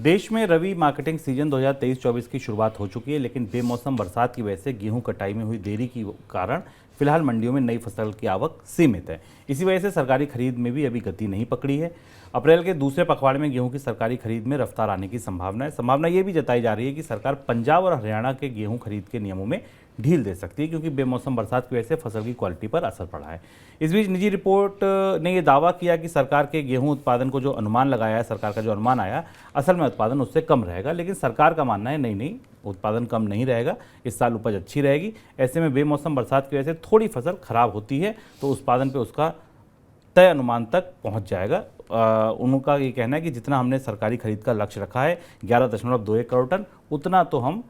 देश में रबी marketing season 2023-24 की शुरुआत हो चुकी है, लेकिन बेमौसम बरसात की वजह से गेहूं कटाई में हुई देरी के कारण फिलहाल मंडियों में नई फसल की आवक सीमित है। इसी वजह से सरकारी खरीद में भी अभी गति नहीं पकड़ी है। अप्रैल के दूसरे पखवाड़े में गेहूं की सरकारी खरीद में रफ्तार आने की संभावना है। संभावना ये भी जताई जा रही है कि सरकार पंजाब और हरियाणा के गेहूं खरीद के नियमों में ढील दे सकती है, क्योंकि बेमौसम बरसात की वजह से फसल की क्वालिटी पर असर पड़ा है। इस बीच निजी रिपोर्ट ने यह दावा किया कि सरकार के गेहूं उत्पादन को जो अनुमान लगाया है, सरकार का जो अनुमान आया, असल में उत्पादन उससे कम रहेगा। लेकिन सरकार का मानना है नहीं, उत्पादन कम नहीं रहेगा, इस साल उपज अच्छी रहेगी। ऐसे में बेमौसम बरसात की वजह से थोड़ी फसल खराब होती है तो उत्पादन पे उसका तय अनुमान तक पहुंच जाएगा। उनका ये कहना है कि जितना हमने सरकारी खरीद का लक्ष्य रखा है 11.21 करोड़ टन, उतना तो हम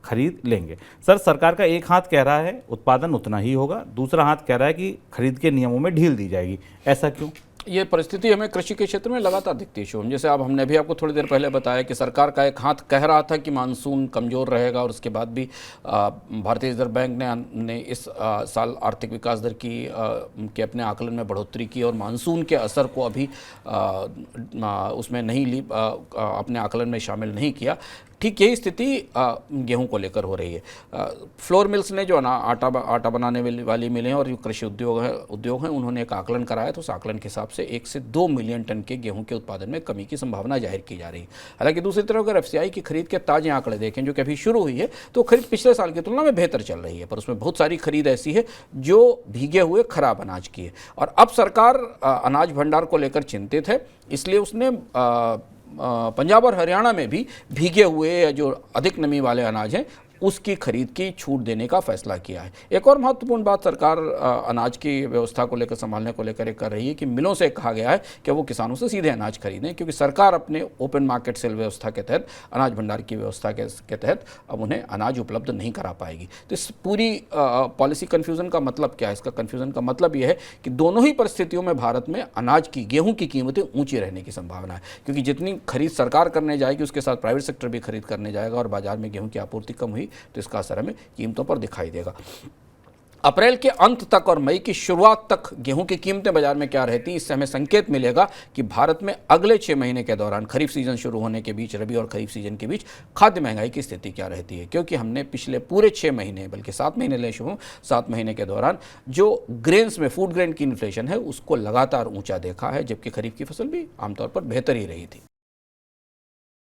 खरीद लेंगे। सर, सरकार का एक हाथ कह रहा है उत्पादन उतना ही होगा, दूसरा हाथ कह रहा है कि खरीद के नियमों में ढील दी जाएगी, ऐसा क्यों? ये परिस्थिति हमें कृषि के क्षेत्र में लगातार दिखती है शुभम। जैसे अब हमने भी आपको थोड़ी देर पहले बताया कि सरकार का एक हाथ कह रहा था कि मानसून कमज़ोर रहेगा, और उसके बाद भी भारतीय रिजर्व बैंक ने इस साल आर्थिक विकास दर के अपने आकलन में बढ़ोतरी की, और मानसून के असर को अभी उसमें नहीं ली, अपने आकलन में शामिल नहीं किया। ठीक यही स्थिति गेहूं को लेकर हो रही है। फ्लोर मिल्स ने जो आटा बनाने वाली मिलें और जो कृषि उद्योग हैं उन्होंने एक आकलन कराया, तो उस आकलन के हिसाब से 1 से 2 मिलियन टन के गेहूं के उत्पादन में कमी की संभावना जाहिर की जा रही है। हालांकि दूसरी तरफ अगर एफसीआई की खरीद के ताजे आंकड़े देखें जो कि अभी शुरू हुई है, तो खरीद पिछले साल की तुलना में बेहतर चल रही है, पर उसमें बहुत सारी खरीद ऐसी है जो भीगे हुए खराब अनाज की है। और अब सरकार अनाज भंडार को लेकर चिंतित है, इसलिए उसने पंजाब और हरियाणा में भी भीगे हुए जो अधिक नमी वाले अनाज हैं उसकी खरीद की छूट देने का फैसला किया है। एक और महत्वपूर्ण बात सरकार अनाज की व्यवस्था को लेकर, संभालने को लेकर कर रही है कि मिलों से कहा गया है कि वो किसानों से सीधे अनाज खरीदें, क्योंकि सरकार अपने ओपन मार्केट सेल व्यवस्था के तहत, अनाज भंडार की व्यवस्था के तहत अब उन्हें अनाज उपलब्ध नहीं करा पाएगी। तो इस पूरी पॉलिसी कन्फ्यूज़न का मतलब क्या है? इसका कन्फ्यूज़न का मतलब यह है कि दोनों ही परिस्थितियों में भारत में अनाज की, गेहूँ की कीमतें ऊँची रहने की संभावना है, क्योंकि जितनी खरीद सरकार करने जाएगी उसके साथ प्राइवेट सेक्टर भी खरीद करने जाएगा, और बाजार में गेहूँ की आपूर्ति कम हुई तो इसका असर हमें कीमतों पर दिखाई देगा। अप्रैल के अंत तक और मई की शुरुआत तक गेहूं की कीमतें बाजार में क्या रहती, इससे हमें संकेत मिलेगा कि भारत में अगले 6 महीने के दौरान, खरीफ सीजन शुरू होने के बीच, रबी और खरीफ सीजन के बीच खाद्य महंगाई की स्थिति क्या रहती है। क्योंकि हमने पिछले पूरे 6 महीने, बल्कि 7 महीने ले शुरू, 7 महीने के दौरान जो ग्रेन्स में, फूड ग्रेन की इन्फ्लेशन है उसको लगातार ऊंचा देखा है, जबकि खरीफ की फसल भी आमतौर पर बेहतर ही रही थी।